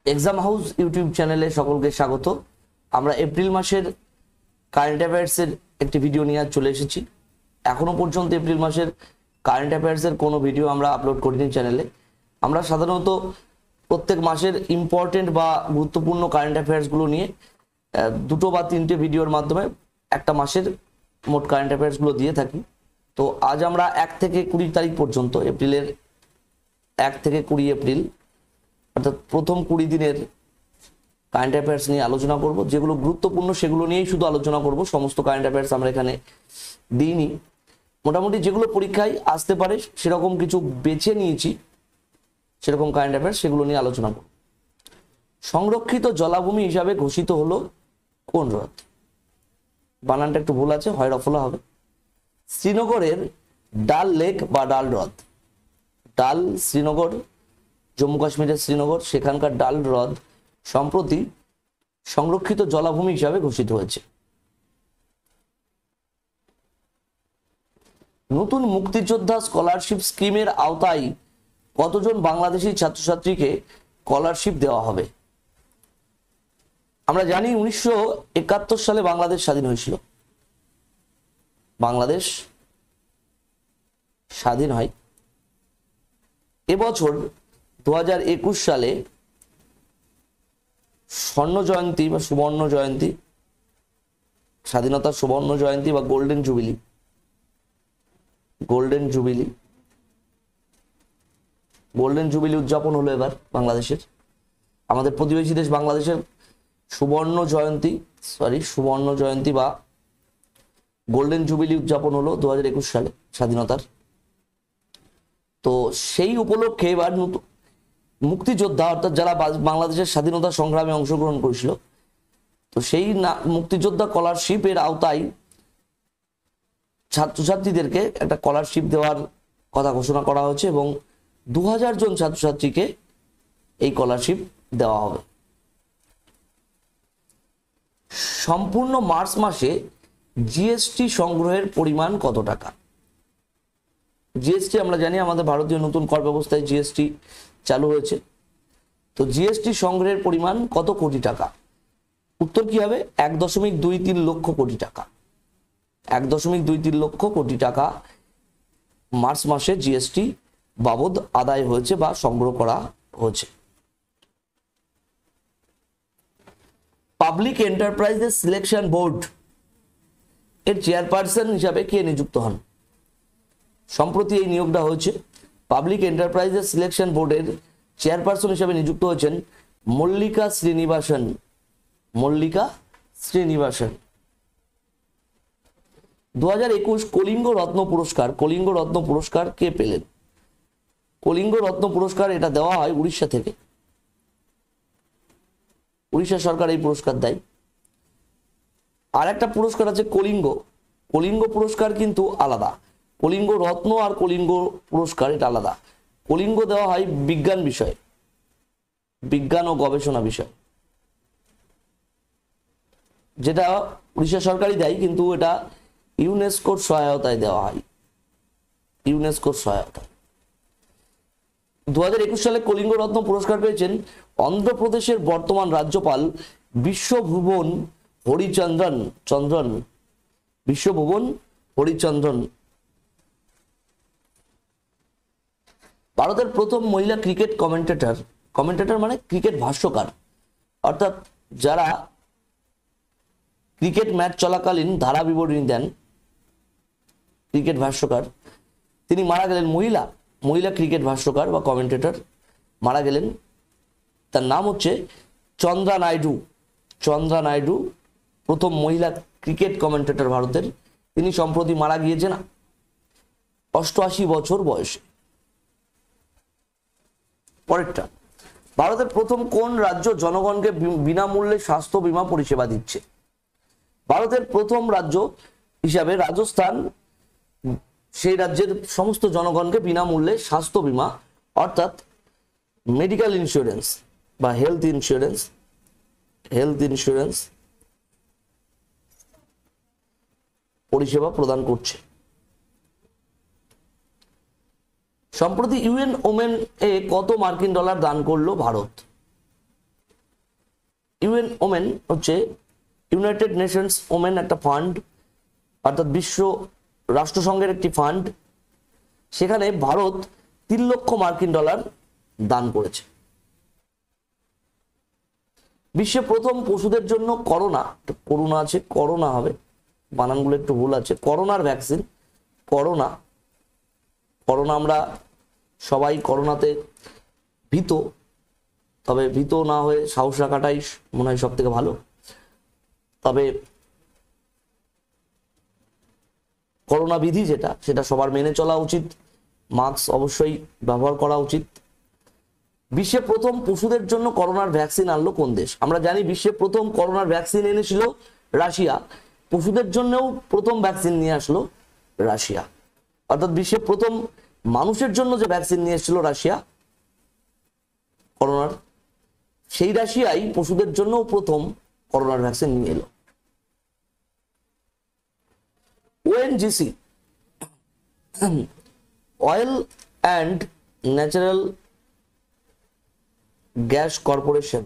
Exam house YouTube চ্যানেলে সকলকে স্বাগত। আমরা এপ্রিল মাসের কারেন্ট অ্যাফেয়ার্সের একটি ভিডিও নিয়ে চলে এসেছি। এখনো পর্যন্ত এপ্রিল মাসের কারেন্ট অ্যাফেয়ার্সের কোনো ভিডিও আমরা আপলোড করিনি চ্যানেলে। আমরা সাধারণত প্রত্যেক মাসের ইম্পর্টেন্ট বা গুরুত্বপূর্ণ কারেন্ট অ্যাফেয়ার্সগুলো নিয়ে দুটো বা তিনটে ভিডিওর মাধ্যমে একটা মাসের মোট কারেন্ট অ্যাফেয়ার্সগুলো দিয়ে থাকি। তো আজ আমরা 1 থেকে 20 তারিখ পর্যন্ত, এপ্রিলের 1 থেকে 20 এপ্রিল অর্থাৎ প্রথম 20 দিনের কারেন্ট অ্যাফেয়ার্স নিয়ে আলোচনা করব। যেগুলো গুরুত্বপূর্ণ সেগুলো নিয়েই শুধু আলোচনা করব, সমস্ত কারেন্ট অ্যাফেয়ার্স আমরা এখানে দিইনি। মোটামুটি যেগুলো পরীক্ষায় আসতে পারে সেরকম কিছু বেছে নিয়েছি, সেরকম কারেন্ট অ্যাফেয়ার্স সেগুলো নিয়ে আলোচনা করব। সংরক্ষিত জলাভূমি হিসাবে ঘোষিত হলো কোন হ্রদ? বানানটা একটু ভুল আছে, হয় রফলা হবে। শ্রীনগরের ডাল লেক বা ডাল হ্রদ। ডাল শ্রীনগর, জম্মু কাশ্মীরের শ্রীনগর, সেখানকার ডাল হ্রদ সম্প্রতি সংরক্ষিত জলাভূমি হিসাবে ঘোষিত হয়েছে। নতুন মুক্তিযোদ্ধা স্কলারশিপ স্কিমের আওতায় কতজন বাংলাদেশি ছাত্রছাত্রীকে স্কলারশিপ দেওয়া হবে? আমরা জানি 1971 সালে বাংলাদেশ স্বাধীন হয়েছিল। বাংলাদেশ স্বাধীন হয়। এবছর 2021 সালে স্বর্ণ জয়ন্তী বা সুবর্ণ জয়ন্তী, স্বাধীনতার সুবর্ণ জয়ন্তী বা গোল্ডেন জুবিলি, গোল্ডেন জুবিলি উদযাপন হলো এবার বাংলাদেশের। আমাদের প্রতিবেশী দেশ বাংলাদেশের সুবর্ণ জয়ন্তী বা গোল্ডেন জুবিলি উদযাপন হলো 2021 সালে স্বাধীনতার। তো সেই উপলক্ষে এবার মুক্তিযোদ্ধা অর্থাৎ যারা বাংলাদেশের স্বাধীনতা সংগ্রামে অংশগ্রহণ করেছিল, তো সেই মুক্তিযোদ্ধা স্কলারশিপের আওতায় ছাত্রছাত্রীদেরকে একটা স্কলারশিপ দেওয়ার কথা ঘোষণা করা হয়েছে এবং 2000 জন ছাত্রছাত্রীকে এই স্কলারশিপ দেওয়া হবে। সম্পূর্ণ মার্চ মাসে জিএসটি সংগ্রহের পরিমাণ কত টাকা? জিএসটি আমরা জানি আমাদের ভারতীয় নতুন কর ব্যবস্থায় জিএসটি চালু হয়েছে। তো জিএসটি সংগ্রহের পরিমাণ কত কোটি টাকা? উত্তর কি হবে? 1.23 লক্ষ কোটি টাকা। 1.23 লক্ষ কোটি টাকা মার্চ মাসে জিএসটি বাবদ আদায় হয়েছে বা সংগ্রহ করা হয়েছে। পাবলিক এন্টারপ্রাইজেস সিলেকশন বোর্ড এর চেয়ারপারসন হিসাবে কে নিযুক্ত হন? সম্প্রতি এই নিয়োগটা হয়েছে। পাবলিক এন্টারপ্রাইজেস সিলেকশন বোর্ডের চেয়ারপারসন হিসাবে নিযুক্ত হয়েছেন মল্লিকা শ্রীনিবাসন। 2021 কলিঙ্গ রত্ন পুরস্কার কে পেলেন? কলিঙ্গ রত্ন পুরস্কার এটা দেওয়া হয় উড়িষ্যা থেকে। উড়িষ্যা সরকার এই পুরস্কার দেয়। আর একটা পুরস্কার আছে কলিঙ্গ পুরস্কার কিন্তু আলাদা। কলিঙ্গ রত্ন আর কলিঙ্গ পুরস্কার এটা আলাদা। কলিঙ্গ দেওয়া হয় বিজ্ঞান ও গবেষণা বিষয়, যেটা উড়িষ্যা সরকারই দেয়, কিন্তু এটা ইউনেস্কোর সহায়তায় দেওয়া হয়। 2021 সালে কলিঙ্গ রত্ন পুরস্কার পেয়েছেন অন্ধ্রপ্রদেশের বর্তমান রাজ্যপাল বিশ্বভুবন হরিচন্দ্রন। ভারতের প্রথম মহিলা ক্রিকেট কমেন্টেটর মানে ক্রিকেট ভাষ্যকার, অর্থাৎ যারা ক্রিকেট ম্যাচ চলাকালীন ধারা বিবরণী দেন, ক্রিকেট ভাষ্যকার, তিনি মারা গেলেন। মহিলা ক্রিকেট ভাষ্যকার বা কমেন্টেটর মারা গেলেন। তার নাম হচ্ছে চন্দ্রা নাইডু, প্রথম মহিলা ক্রিকেট কমেন্টেটর ভারতের। তিনি সম্প্রতি মারা গিয়েছেন 88 বছর বয়সে। পরেরটা, ভারতের প্রথম কোন রাজ্য জনগণকে বিনামূল্যে স্বাস্থ্য বীমা পরিষেবা দিচ্ছে? ভারতের প্রথম রাজ্য হিসাবে রাজস্থান সেই রাজ্যের সমস্ত জনগণকে বিনামূল্যে স্বাস্থ্য বীমা অর্থাৎ মেডিকেল ইন্স্যুরেন্স বা হেলথ ইন্স্যুরেন্স পরিষেবা প্রদান করছে। সম্প্রতি ইউএন ওমেন এ কত মার্কিন ডলার দান করলো ভারত? ইউএন ওমেন হচ্ছে ইউনাইটেড নেশনস ওমেন একটা ফান্ড, অর্থাৎ বিশ্ব রাষ্ট্রসংঘের একটি ফান্ড। সেখানে ভারত 3 লক্ষ মার্কিন ডলার দান করেছে। বিশ্বে প্রথম পশুদের জন্য করোনা আছে, করোনা হবে, বানানগুলো একটু ভুল আছে, করোনার ভ্যাকসিন, করোনা আমরা সবাই করোনাতে ভীত, তবে ভীত না হয়ে সাহস রাখাটাই মনে হয় সব থেকে ভালো। তবে করোনা বিধি সেটা সবার মেনে চলা উচিত, মাস্ক অবশ্যই ব্যবহার করা উচিত। বিশ্বে প্রথম পশুদের জন্য করোনার ভ্যাকসিন আনলো কোন দেশ? আমরা জানি বিশ্বে প্রথম করোনার ভ্যাকসিন এনেছিল রাশিয়া, পশুদের জন্যও প্রথম ভ্যাকসিন নিয়ে আসলো রাশিয়া। অর্থাৎ বিশ্বে প্রথম মানুষের জন্য যে ভ্যাকসিন নিয়ে এসেছিল রাশিয়া করোনার, সেই রাশিয়াই পশুদের জন্য প্রথম করোনার ভ্যাকসিন নিয়ে এলো। ONGC, oil and natural gas corporation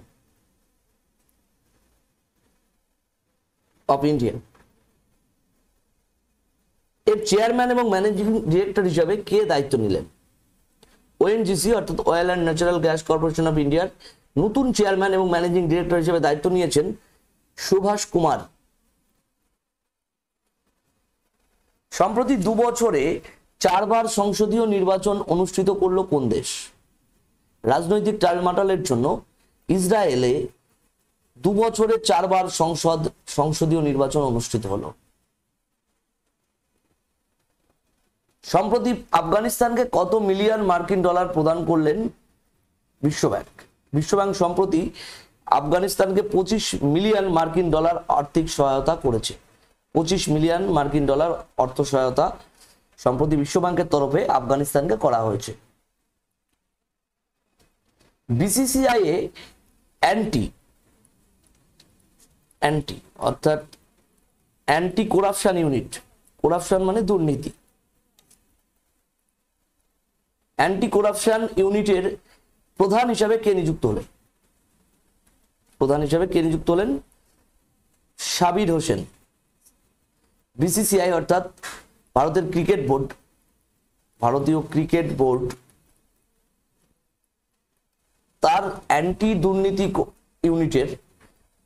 of India এর চেয়ারম্যান এবং ম্যানেজিং ডিরেক্টর হিসাবে কে দায়িত্ব নিলেন? ওএনজিসি অর্থাৎ oil and natural gas corporation of ইন্ডিয়ার নতুন চেয়ারম্যান এবং ম্যানেজিং ডিরেক্টর হিসেবে দায়িত্ব নিয়েছেন সুভাষ কুমার। সম্প্রতি 2 বছরে 4 বার সংসদীয় নির্বাচন অনুষ্ঠিত করলো কোন দেশ? রাজনৈতিক টালমাটালের জন্য ইসরায়েলে 2 বছরে 4 বার সংসদীয় নির্বাচন অনুষ্ঠিত হলো। সম্প্রতি আফগানিস্তানকে কত মিলিয়ন মার্কিন ডলার প্রদান করলেন বিশ্বব্যাংক? বিশ্বব্যাংক সম্প্রতি আফগানিস্তানকে 25 মিলিয়ন মার্কিন ডলার আর্থিক সহায়তা করেছে। 25 মিলিয়ন মার্কিন ডলার অর্থ সহায়তা সম্প্রতি বিশ্বব্যাংকের তরফে আফগানিস্তানকে করা হয়েছে। বিসিসিআই এ অ্যান্টি অর্থাৎ অ্যান্টি করাপশন ইউনিট, করাপশন মানে দুর্নীতি, অ্যান্টি করাপশন ইউনিটের প্রধান হিসাবে কে নিযুক্ত হলেন? প্রধান হিসাবে কে নিযুক্ত হলেন? সাবির হোসেন। বিসিসিআই অর্থাৎ ভারতের ক্রিকেট বোর্ড, ভারতীয় ক্রিকেট বোর্ড তার অ্যান্টি দুর্নীতি ইউনিটের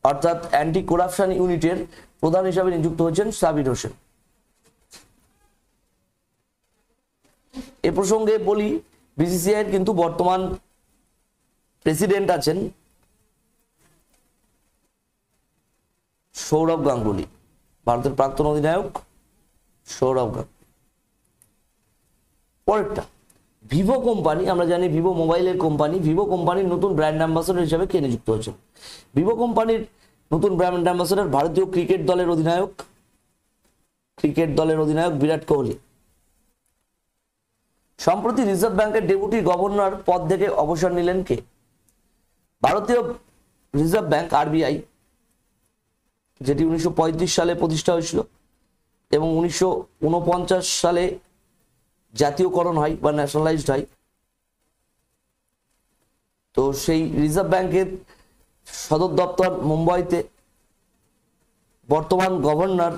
অর্থাৎ অ্যান্টি করাপশন ইউনিটের প্রধান হিসাবে নিযুক্ত হয়েছেন সাবির হোসেন। এ প্রসঙ্গে বলি, বিসিসিআই এর কিন্তু বর্তমান প্রেসিডেন্ট আছেন সৌরভ গাঙ্গুলি, ভারতের প্রাক্তন অধিনায়ক সৌরভ গাঙ্গুলি। পরেরটা, ভিভো কোম্পানি, আমরা জানি ভিভো মোবাইলের কোম্পানি, ভিভো কোম্পানির নতুন ব্র্যান্ড অ্যাম্বাসেডর হিসেবে কে নিযুক্ত হয়েছেন? ভিভো কোম্পানির নতুন ব্র্যান্ড অ্যাম্বাসেডর ভারতীয় ক্রিকেট দলের অধিনায়ক বিরাট কোহলি। সম্প্রতি রিজার্ভ ব্যাংকের ডেপুটি গভর্নর পদ থেকে অবসর নিলেন কে? ভারতীয় রিজার্ভ ব্যাংক আরবিআই, যেটি 1935 সালে প্রতিষ্ঠা হয়েছিল এবং 1949 সালে জাতীয়করণ হয় বা ন্যাশনালাইজড হয়। তো সেই রিজার্ভ ব্যাংকের সদর দপ্তর মুম্বাইতে। বর্তমান governor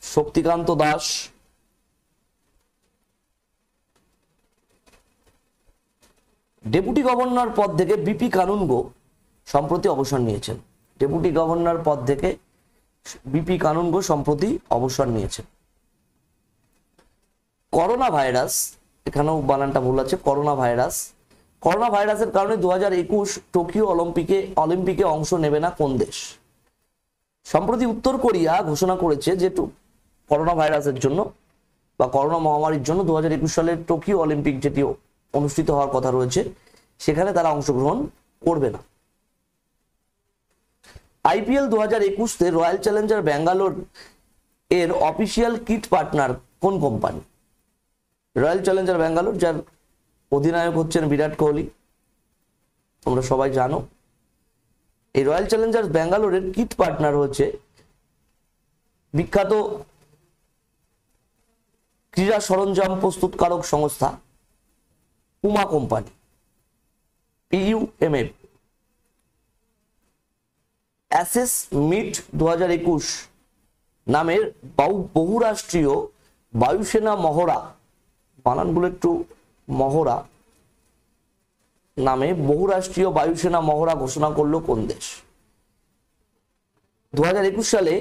Shaktikanta Das. Deputy governor পদ থেকে বিপি কানুনগো সম্প্রতি অবসর নিয়েছেন। ডেপুটি গভর্নর পদ থেকে বিপি কানুনগো সম্প্রতি অবসর নিয়েছেন। করোনা ভাইরাস, এখানেও বানানটা ভুল আছে, করোনা ভাইরাসের কারণে 2021 টোকিও অলিম্পিকে অংশ নেবে না কোন দেশ? সম্প্রতি উত্তর কোরিয়া ঘোষণা করেছে যে করোনা ভাইরাসের জন্য বা করোনা মহামারীর জন্য 2021 সালের টোকিও অলিম্পিক যেটি অনুষ্ঠিত হওয়ার কথা রয়েছে সেখানে তারা অংশগ্রহণ করবে না। আইপিএল 2021-তে রয়্যাল চ্যালেঞ্জার ব্যাঙ্গালোর এর অফিসিয়াল কিট পার্টনার কোন কোম্পানি? রয়্যাল চ্যালেঞ্জার ব্যাঙ্গালোর, যার অধিনায়ক হচ্ছেন বিরাট কোহলি, তোমরা সবাই জানো। এই রয়্যাল চ্যালেঞ্জার্স ব্যাঙ্গালোরের কিট পার্টনার হচ্ছে বিখ্যাত ক্রীড়া সরঞ্জাম প্রস্তুতকারক সংস্থা পুমা কোম্পানি, PUMA। অ্যাসেস মিট 2021 নামের বহুরাষ্ট্রীয় বায়ুসেনা মহড়া, বানানগুলো একটু, মহড়া নামে বহুরাষ্ট্রীয় বায়ুসেনা মহড়া ঘোষণা করলো কোন দেশ? 2021 সালে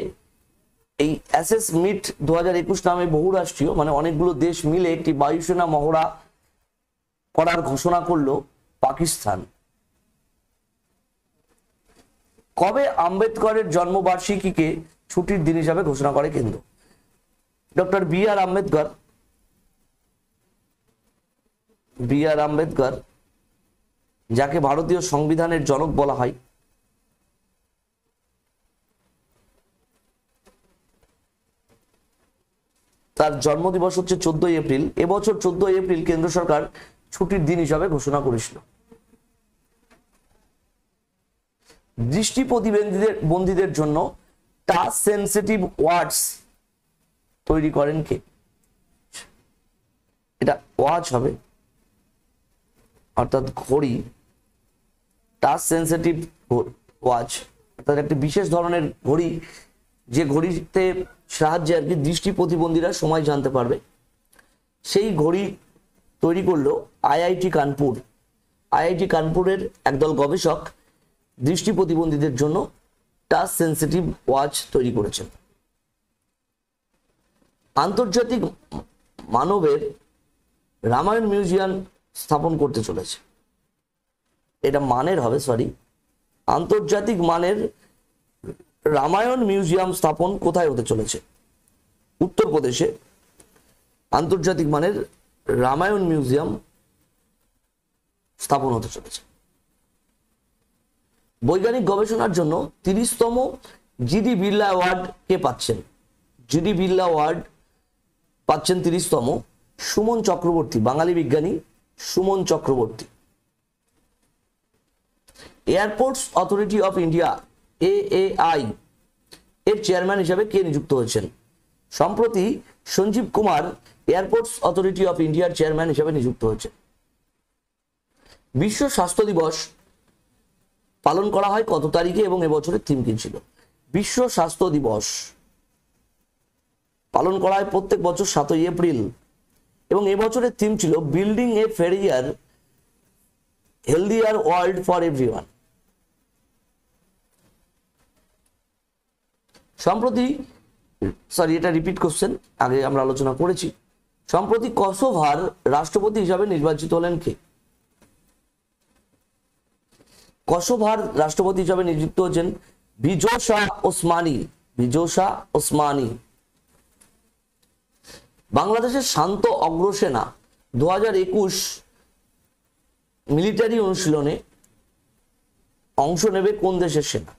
এই অ্যাসেস মিট 2021 নামে বহুরাষ্ট্রীয় মানে অনেকগুলো দেশ মিলে একটি বায়ুসেনা মহড়া করার ঘোষণা করলো পাকিস্তান। কবে আম্বেদকরের জন্মবার্ষিকীকে ছুটির দিন হিসাবে ঘোষণা করে কেন্দ্র? ডক্টর বি আর আম্বেদকর, যাকে ভারতীয় সংবিধানের জনক বলা হয়, তার জন্মদিবস হচ্ছে 14 এপ্রিল। এবছর 14 এপ্রিল কেন্দ্র সরকার ছুটির দিন হিসাবে ঘোষণা করেছিল। দৃষ্টি প্রতিবন্ধীদের জন্য টাচ সেন্সিটিভ ওয়াচ তৈরি করেন কে? এটা ওয়াচ হবে, অর্থাৎ ঘড়ি, টাচ সেন্সিটিভ ওয়াচ, অর্থাৎ একটি বিশেষ ধরনের ঘড়ি, যে ঘড়িতে সাহায্যে আর কি দৃষ্টি প্রতিবন্ধীরা সময় জানতে পারবে। সেই ঘড়ি তৈরি করলো আইআইটি কানপুর। আইআইটি কানপুরের একদল গবেষক দৃষ্টি প্রতিবন্ধীদের জন্য টাচ সেন্সিটিভ ওয়াচ তৈরি করেছেন। আন্তর্জাতিক মানবের রামায়ণ মিউজিয়াম স্থাপন করতে চলেছে। এটা মানের হবে, সরি, আন্তর্জাতিক মানের রামায়ণ মিউজিয়াম স্থাপন কোথায় হতে চলেছে? উত্তরপ্রদেশে আন্তর্জাতিক মানের রামায়ণ মিউজিয়াম স্থাপন হতে চলেছে। বৈজ্ঞানিক গবেষণার জন্য 30তম জিডি বিড়লা অ্যাওয়ার্ড কে পাচ্ছেন? জিডি বিড়লা অ্যাওয়ার্ড পাচ্ছেন 30তম সুমন চক্রবর্তী, বাঙালি বিজ্ঞানী Suman Chakraborty. Airports authority of India AAI এর চেয়ারম্যান হিসেবে কে নিযুক্ত হয়েছেন? সম্প্রতি Sanjiv Kumar airports authority of ইন্ডিয়ার চেয়ারম্যান হিসেবে নিযুক্ত হয়েছে। বিশ্ব স্বাস্থ্য দিবস পালন করা হয় কত তারিখে এবং এবছরের থিম কি ছিল? বিশ্ব স্বাস্থ্য দিবস পালন করা হয় প্রত্যেক বছর 7ই এপ্রিল এবং এবছরের থিম ছিল building a fair healthier world for everyone. সম্প্রতি, সরি এটা রিপিট কোশ্চেন, আগে আমরা আলোচনা করেছি। সম্প্রতি কসোভার রাষ্ট্রপতি হিসাবে নির্বাচিত হলেন কে? কসোভার রাষ্ট্রপতি হিসাবে নিযুক্ত হয়েছেন ভিজোসা ওসমানি। ভিজোসা ওসমানি। বাংলাদেশের শান্ত অগ্রসেনা 2021 মিলিটারি অনুশীলনে অংশ নেবে কোন দেশের সেনা?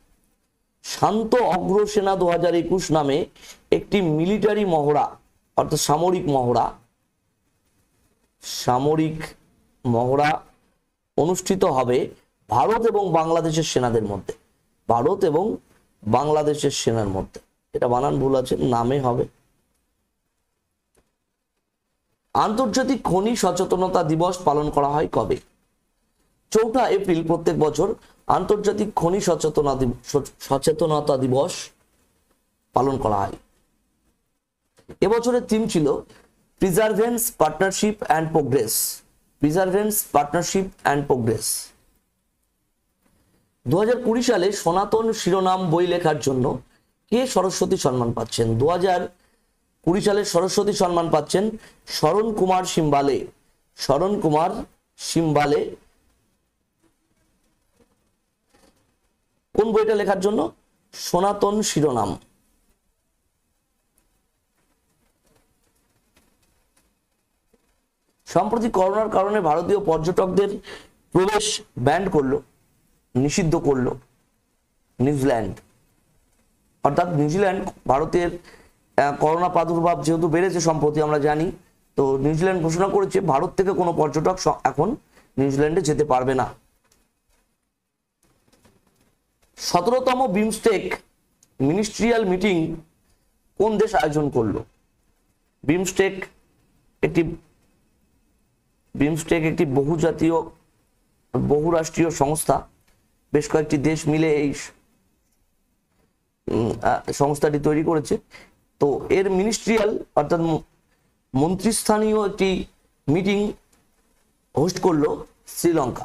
শান্ত অগ্রসেনা 2021 নামে একটি মিলিটারি মহড়া, অর্থাৎ সামরিক মহড়া অনুষ্ঠিত হবে ভারত এবং বাংলাদেশের সেনাদের মধ্যে। ভারত এবং বাংলাদেশের সেনার মধ্যে, এটা বানান ভুল আছে, নামে হবে। আন্তর্জাতিক খনি সচেতনতা দিবস পালন করা হয় কবে? 4 এপ্রিল প্রত্যেক বছর আন্তর্জাতিক খনি সচেতনতা দিবস পালন করা হয়। এবছরের থিম ছিল preservance partnership and progress. Preservance partnership and progress. 2020 সালে সনাতন শিরোনাম বই লেখার জন্য কে সরস্বতী সম্মান পাচ্ছেন? 2020 সালে সরস্বতী সম্মান পাচ্ছেন শরণ কুমার সিম্বালে। শরণ কুমার সিম্বালে কোন বইটা লেখার জন্য? সনাতন শিরোনাম। সম্প্রতি করোনার কারণে ভারতীয় পর্যটকদের প্রবেশ নিষিদ্ধ করলো নিউজিল্যান্ড। অর্থাৎ নিউজিল্যান্ড, ভারতের করোনা প্রাদুর্ভাব যেহেতু বেড়েছে সম্প্রতি আমরা জানি, তো নিউজিল্যান্ড ঘোষণা করেছে ভারত থেকে কোনো পর্যটক এখন নিউজিল্যান্ডে যেতে পারবে না। 17তম বিমস্টেক মিনিস্ট্রিয়াল মিটিং কোন দেশ আয়োজন করলো? বিমস্টেক একটি বহুরাষ্ট্রীয় সংস্থা, বেশ কয়েকটি দেশ মিলে এই সংস্থাটি তৈরি করেছে। তো এর মিনিস্ট্রিয়াল অর্থাৎ মন্ত্রিস্থানীয় একটি মিটিং হোস্ট করলো শ্রীলঙ্কা।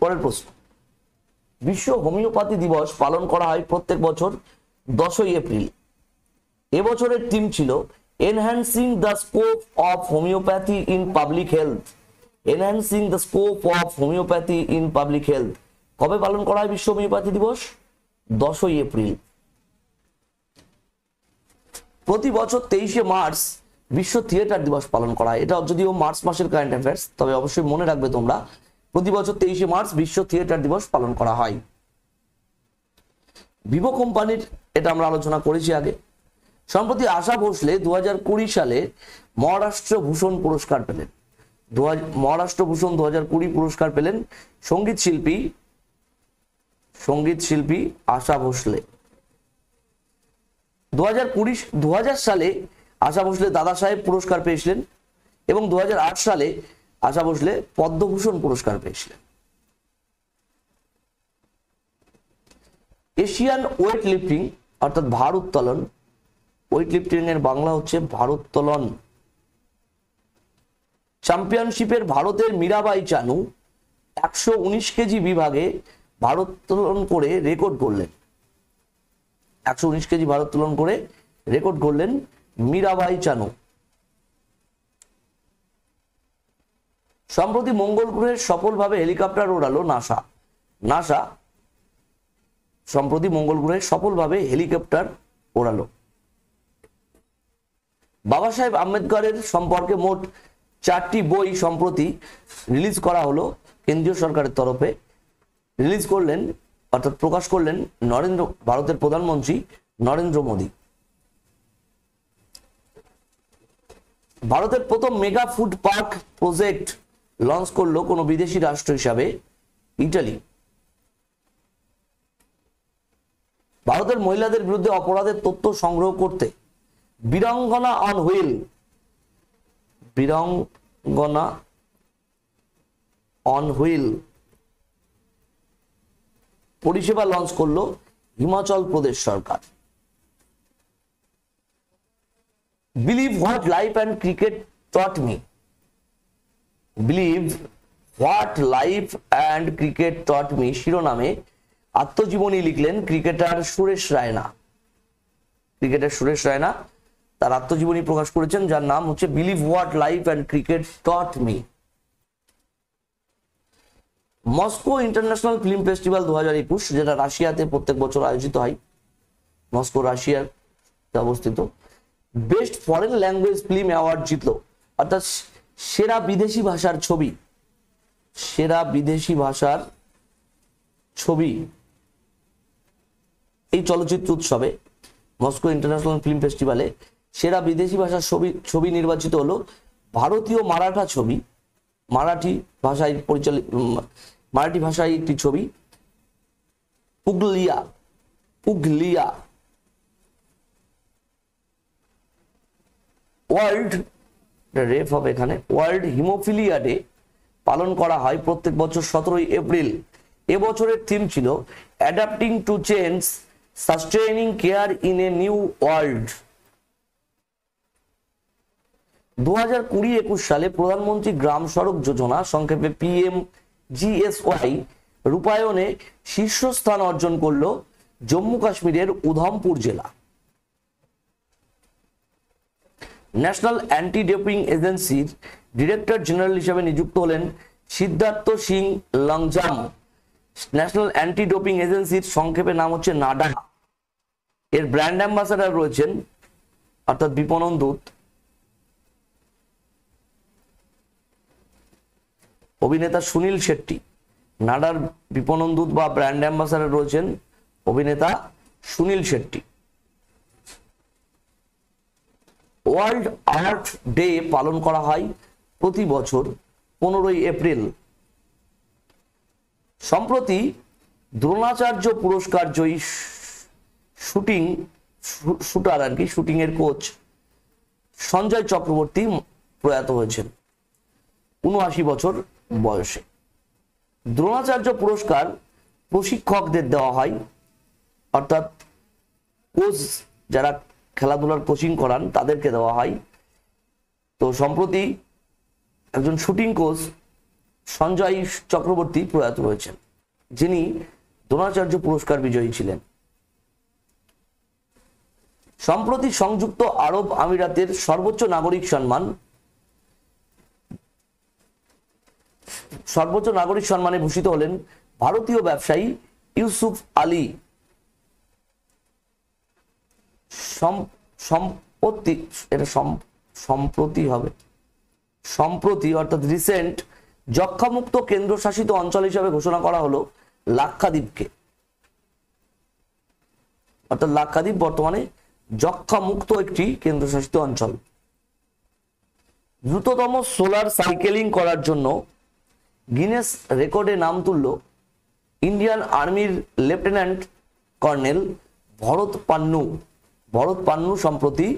পরের প্রশ্ন, বিশ্ব হোমিওপ্যাথি দিবস পালন করা হয় প্রত্যেক বছর 10ই এপ্রিল। এবছরের থিম ছিল enhancing the scope of homeopathy in public health. Enhancing the scope of homeopathy in public health কবে পালন করা হয় বিশ্ব হোমিওপ্যাথি দিবস? 10ই এপ্রিল। প্রতি বছর 23শে মার্চ বিশ্ব থিয়েটার দিবস পালন করা হয়। এটা যদিও মার্চ মাসের কারেন্ট অ্যাফেয়ার্স, তবে অবশ্যই মনে রাখবে তোমরা, প্রতি বছর 23শে মার্চ বিশ্ব থিয়েটার দিবস পালন করা হয়। ভিভো কোম্পানির, এটা আমরা আলোচনা করেছি আগে। সম্প্রতি আশা ভোসলে 2020 সালে মহারাষ্ট্র ভূষণ পুরস্কার পেলেন। মহারাষ্ট্র ভূষণ 2020 পুরস্কার পেলেন সঙ্গীত শিল্পী আশা ভোসলে। 2000 সালে আশা ভোসলে দাদা সাহেব পুরস্কার পেয়েছিলেন এবং 2008 সালে আশা ভোসলে পদ্মভূষণ পুরস্কার পেয়েছিলেন। এশিয়ান ওয়েট লিফটিং অর্থাৎ ভারোত্তোলন, ওয়েট লিফটিং এর বাংলা হচ্ছে ভারোত্তোলন চ্যাম্পিয়নশিপের ভারতের মীরাবাই চানু 119 কেজি বিভাগে ভারোত্তোলন করে রেকর্ড করলেন। 119 কেজি ভারোত্তোলন করে রেকর্ড করলেন মীরাবাই চানু। সম্প্রতি মঙ্গল গ্রহে সফলভাবে হেলিকপ্টার ওড়ালো নাসা। সম্প্রতি মঙ্গল গ্রহে সফলভাবে হেলিকপ্টার ওড়ালো। বাবা সাহেব আম্বেদকরের সম্পর্কে মোট 4টি বই সম্প্রতি রিলিজ করা হলো কেন্দ্রীয় সরকারের তরফে। রিলিজ করলেন অর্থাৎ প্রকাশ করলেন ভারতের প্রধানমন্ত্রী নরেন্দ্র মোদী। ভারতের প্রথম mega food park project launch করলো কোন বিদেশি রাষ্ট্র হিসাবে ইটালি। ভারতের মহিলাদের বিরুদ্ধে অপরাধের তথ্য সংগ্রহ করতে বীরাঙ্গনা অন হুইল পরিষেবা লঞ্চ করলো হিমাচল প্রদেশ সরকার। Believe what life and cricket taught me. Believe what life and cricket taught me শিরোনামে আত্মজীবনী লিখলেন ক্রিকেটার সুরেশ রায়না। তার আত্মজীবনী প্রকাশ করেছেন, যার নাম হচ্ছে believe what life and cricket taught me. Moscow international film festival 2021, যেটা রাশিয়াতে প্রত্যেক বছর আয়োজিত হয়, মস্কো রাশিয়ার অবস্থিত, best foreign language film award জিতলো। অর্থাৎ সেরা বিদেশি ভাষার ছবি এই চলচ্চিত্র উৎসবে, মস্কো ইন্টারন্যাশনাল ফিল্ম ফেস্টিভ্যালে সেরা বিদেশি ভাষার ছবি নির্বাচিত হলো ভারতীয় মারাঠা ছবি, মারাঠি ভাষায় একটি ছবি, পুগলিয়া। ওয়ার্ল্ড হিমোফিলিয়া ডে পালন করা হয় প্রত্যেক বছর 17ই এপ্রিল। এবছরের থিম ছিল adapting to change, sustaining care in a new world. 2020-21 সালে প্রধানমন্ত্রী গ্রাম সড়ক যোজনা, সংক্ষেপে PMGSY রূপায়ণে শীর্ষস্থান অর্জন করল জম্মু কাশ্মীরের উধমপুর জেলা। ন্যাশনাল অ্যান্টি ডোপিং এজেন্সির ডিরেক্টর জেনারেল হিসেবে নিযুক্ত হলেন Siddharth Singh Longjam. National anti doping এজেন্সির সংক্ষেপে নাম হচ্ছে নাডা। এর ব্র্যান্ড অ্যাম্বাসাডার রয়েছেন অর্থাৎ বিপণন দূত অভিনেতা সুনীল শেট্টি। নাডার বিপণন দূত বা ব্র্যান্ড অ্যাম্বাসাডার রয়েছেন অভিনেতা Sunil Shetty. World art day পালন করা হয় প্রতি বছর 15ই এপ্রিল। সম্প্রতি দ্রোণাচার্য পুরস্কার জয়ী শুটিং এর কোচ সঞ্জয় চক্রবর্তী প্রয়াত হয়েছেন 79 বছর বয়সে। দ্রোণাচার্য পুরস্কার প্রশিক্ষকদের দেওয়া হয়, অর্থাৎ কোচ যারা খেলাধুলার কোচিং করান তাদেরকে দেওয়া হয়। তো সম্প্রতি একজন শুটিং কোচ সঞ্জয় চক্রবর্তী প্রয়াত হয়েছেন, যিনি দ্রোণাচার্য পুরস্কার বিজয়ী ছিলেন। সম্প্রতি সংযুক্ত আরব আমিরাতের সর্বোচ্চ নাগরিক সম্মানে ভূষিত হলেন ভারতীয় ব্যবসায়ী ইউসুফ আলী। সম্প্রতি অর্থাৎ রিসেন্ট যক্ষ্মামুক্ত কেন্দ্রশাসিত অঞ্চল হিসেবে ঘোষণা করা হলো লাক্ষাদ্বীপকে, অর্থাৎ লাক্ষাদ্বীপ বর্তমানে যক্ষ্মামুক্ত একটি কেন্দ্রশাসিত অঞ্চল। দ্রুততম সোলার সাইকেলিং করার জন্য গিনেস রেকর্ডে নাম তুলল ইন্ডিয়ান আর্মির লেফটেন্যান্ট কর্নেল ভরত পান্নু সম্প্রতি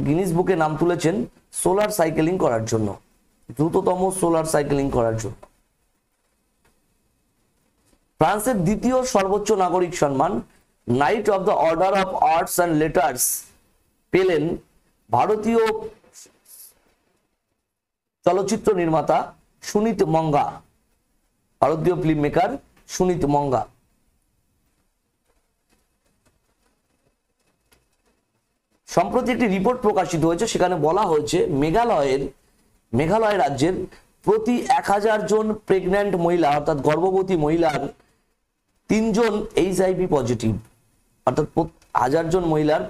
গিনিস বুকে নাম তুলেছেন সোলার সাইকেলিং করার জন্য, দ্রুততম সোলার সাইকেলিং করার জন্য। ফ্রান্সের দ্বিতীয় সর্বোচ্চ নাগরিক সম্মান night of the order of arts and letters পেলেন ভারতীয় চলচ্চিত্র নির্মাতা সুনীত মঙ্গা, ভারতীয় ফিল্ম মেকার সুনীত মঙ্গা। সম্প্রতি একটি রিপোর্ট প্রকাশিত হয়েছে, সেখানে বলা হয়েছে মেঘালয় রাজ্যের প্রতি 1000 জন প্রেগন্যান্ট মহিলা অর্থাৎ গর্ভবতী মহিলার 3 জন HIV পজিটিভ, অর্থাৎ 1000 জন মহিলার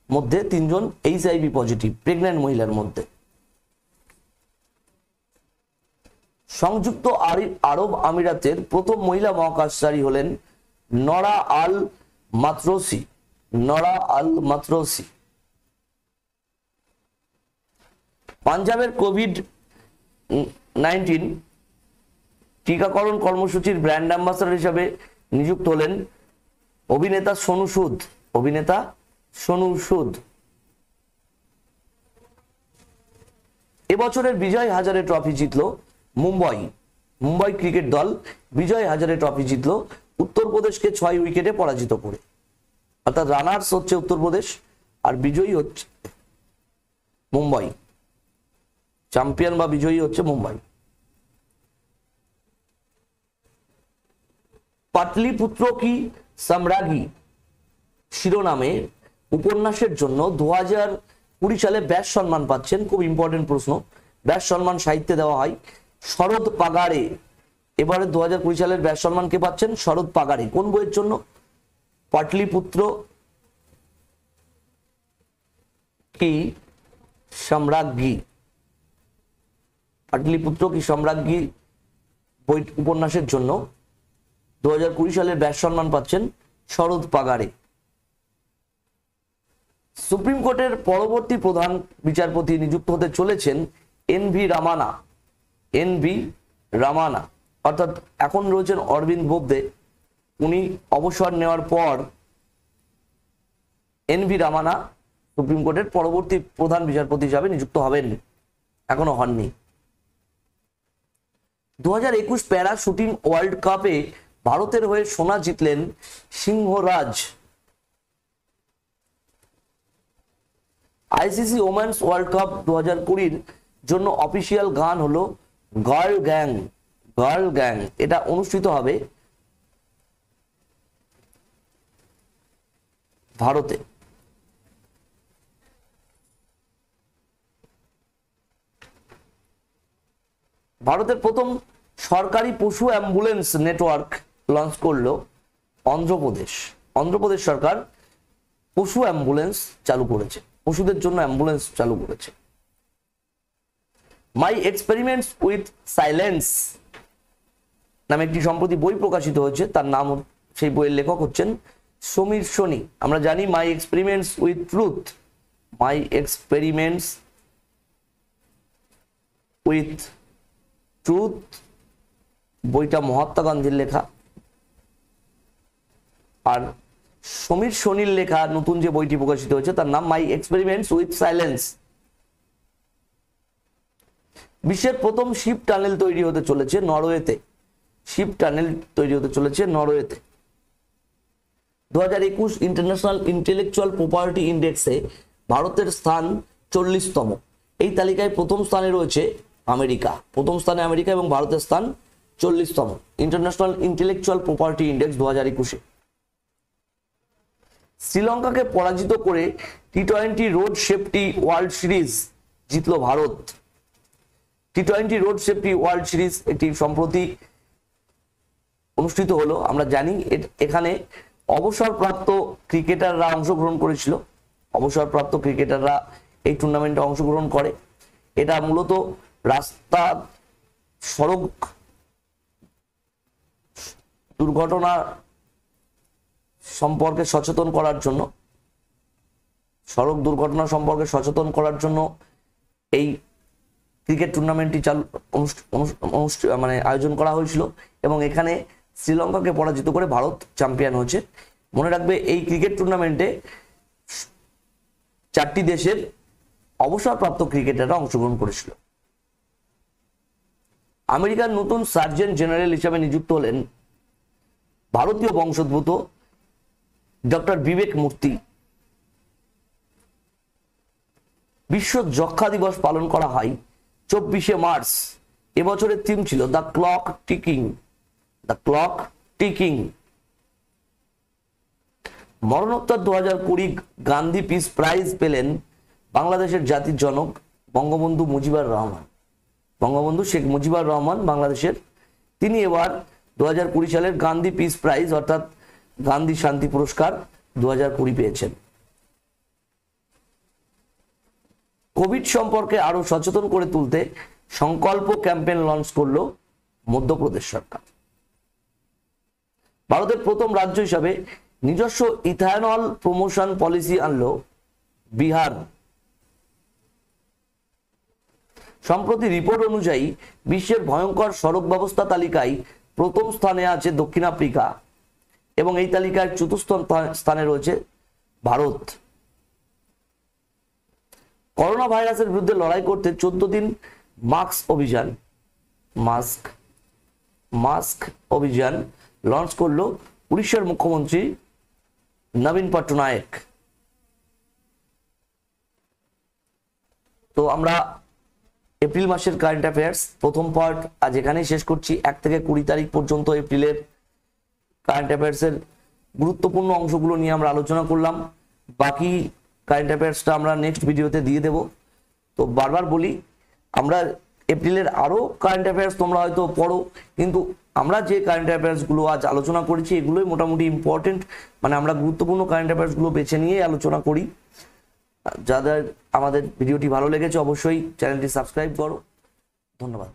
মধ্যে 3 জন HIV পজিটিভ প্রেগন্যান্ট মহিলার মধ্যে। সংযুক্ত আরব আমিরাতের প্রথম মহিলা মহাকাশচারী হলেন নরা আল মাত্রোসি। পাঞ্জাবের কোভিড-19 টিকাকরণ কর্মসূচির ব্র্যান্ড অ্যাম্বাসাডর হিসেবে নিযুক্ত হলেন অভিনেতা সোনু সুদ। এবছরের বিজয় হাজারে ট্রফি জিতল মুম্বাই ক্রিকেট দল বিজয় হাজারে ট্রফি জিতল উত্তরপ্রদেশকে 6 উইকেটে পরাজিত করে, অর্থাৎ রানার্স হচ্ছে উত্তরপ্রদেশ আর বিজয়ী হচ্ছে মুম্বাই, চ্যাম্পিয়ন বা বিজয়ী হচ্ছে মুম্বাই। পাটলিপুত্র কি সম্রাজ্ঞী শিরোনামে উপন্যাসের জন্য 2020 সালে ব্যাস সম্মান পাচ্ছেন, খুব ইম্পর্টেন্ট প্রশ্ন, ব্যাস সম্মান সাহিত্যে দেওয়া হয় শরৎ পাগাড়ে। এবারে 2020 সালের ব্যাস সম্মান কে পাচ্ছেন? শরৎ পাগাড়ে। কোন বইয়ের জন্য? পাটলিপুত্র কি সম্রাজ্ঞী, পাটলিপুত্র কি সম্রাজ্ঞী বই উপন্যাসের জন্য 2020 সালের ব্যাস সম্মান পাচ্ছেন শরৎ পাগাড়ে। সুপ্রিম কোর্টের পরবর্তী প্রধান বিচারপতি নিযুক্ত হতে চলেছেন এনভি রামানা, অর্থাৎ এখন রয়েছেন অরবিন্দ বোবদে, উনি অবসর নেওয়ার পর এনভি রামানা সুপ্রিম কোর্টের পরবর্তী প্রধান বিচারপতি হিসাবে নিযুক্ত হবেন, এখনো হননি। 2021 প্যারা শুটিং ওয়ার্ল্ড কাপে ভারতের হয়ে সোনা জিতলেন Singharaj. ICC women's world cup 2020 জন্য অফিসিয়াল গান হলো গার্ল গ্যাং। এটা অনুষ্ঠিত হবে ভারতে। ভারতের প্রথম সরকারি পশু অ্যাম্বুলেন্স নেটওয়ার্ক লঞ্চ করলো অন্ধ্রপ্রদেশ সরকার পশু অ্যাম্বুলেন্স চালু করেছে, পশুদের জন্য অ্যাম্বুলেন্স চালু করেছে। মাই এক্সপেরিমেন্টস উইথ সাইলেন্স নামে একটি সম্প্রতি বই প্রকাশিত হয়েছে, তার নাম, সেই বইয়ের লেখক হচ্ছেন সমীর সোনি। আমরা জানি মাই এক্সপেরিমেন্টস উইথ ট্রুথ বইটা মহাত্মা গান্ধীর লেখা, আর সমীর সোনির লেখা নতুন যে বইটি প্রকাশিত হয়েছে তার নাম মাই এক্সপেরিমেন্টস উইথ সাইলেন্স। বিশ্বের প্রথম শিপ টানেল তৈরি হতে চলেছে নরওয়েতে। শিপ টানেল তৈরি হতে চলেছে নরওয়েতে। 2021 ইন্টারন্যাশনাল ইন্টেলেকচুয়াল প্রপার্টি ইন্ডেক্সে ভারতের স্থান 40তম। এই তালিকায় প্রথম স্থানে রয়েছে আমেরিকা, এবং ভারতের স্থান 40তম ইন্টারন্যাশনাল ইন্টেলেকচুয়াল প্রপার্টি ইন্ডেক্স 2021-এ। শ্রীলঙ্কাকে পরাজিত করে টি-20 রোড সেফটি ওয়ার্ল্ড সিরিজ জিতল ভারত। টি-20 রোড সেফটি ওয়ার্ল্ড সিরিজ একটি সম্প্রতি অনুষ্ঠিত হলো। আমরা জানি এখানে অবসরপ্রাপ্ত ক্রিকেটাররা অংশগ্রহণ করেছিল। অবসরপ্রাপ্ত ক্রিকেটাররা এই টুর্নামেন্টে অংশগ্রহণ করে। এটা মূলত রাস্তা সড়ক দুর্ঘটনা সম্পর্কে সচেতন করার জন্য এই ক্রিকেট টুর্নামেন্টটি আয়োজন করা হয়েছিল এবং এখানে শ্রীলঙ্কাকে পরাজিত করে ভারত চ্যাম্পিয়ন হয়েছে। মনে রাখবে এই ক্রিকেট টুর্নামেন্টে 4টি দেশের অবসরপ্রাপ্ত ক্রিকেটাররা অংশগ্রহণ করেছিল। আমেরিকার নতুন সার্জন জেনারেল হিসেবে নিযুক্ত হলেন ভারতীয় বংশোদ্ভূত ডক্টর বিবেক মূর্তি। বিশ্ব যক্ষ্মা দিবস পালন করা হয় 24শে মার্চ। এবছরের থিম ছিল দ্য ক্লক টিকিং। মরণোত্তর 2020 গান্ধী পিস প্রাইজ পেলেন বাংলাদেশের জাতির জনক বঙ্গবন্ধু শেখ মুজিবুর রহমান বাংলাদেশের। তিনি এবার 2020 সালের গান্ধী পিস প্রাইজ অর্থাৎ গান্ধী শান্তি পুরস্কার 2020 পেয়েছেন। কোভিড সম্পর্কে আরো সচেতন করে তুলতে সংকল্প ক্যাম্পেইন লঞ্চ করলো মধ্যপ্রদেশ সরকার। ভারতের প্রথম রাজ্য হিসাবে নিজস্ব ইথানল প্রমোশন পলিসি আনলো বিহার। সম্প্রতি রিপোর্ট অনুযায়ী বিশ্বের ভয়ঙ্কর সড়ক ব্যবস্থা তালিকায় প্রথম স্থানে আছে দক্ষিণ আফ্রিকা এবং এই তালিকায় চতুর্থ স্থানে রয়েছে ভারত। করোনা ভাইরাসের বিরুদ্ধে লড়াই করতে 14 দিন মাস্ক অভিযান লঞ্চ করলো উড়িষ্যার মুখ্যমন্ত্রী নবীন পট্টনায়ক। তো আমরা এপ্রিল মাসের কারেন্ট অ্যাফেয়ার্স প্রথম পার্ট আজ এখানেই শেষ করছি। 1 থেকে 20 তারিখ পর্যন্ত এপ্রিলের কারেন্ট অ্যাফেয়ার্সের গুরুত্বপূর্ণ অংশগুলো নিয়ে আমরা আলোচনা করলাম। বাকি কারেন্ট অ্যাফেয়ার্সটা আমরা নেক্সট ভিডিওতে দিয়ে দেব। তো বারবার বলি, আমরা এপ্রিলের আরো কারেন্ট অ্যাফেয়ার্স তোমরা হয়তো পড়ো, কিন্তু আমরা যে কারেন্ট অ্যাফেয়ার্স গুলো আজ আলোচনা করেছি এগুলোই মোটামুটি ইম্পর্টেন্ট, আমরা গুরুত্বপূর্ণ কারেন্ট অ্যাফেয়ার্স গুলো বেছে নিয়ে আলোচনা করি। যাদের আমাদের ভিডিওটি ভালো লেগেছে অবশ্যই চ্যানেলটি সাবস্ক্রাইব করো। ধন্যবাদ।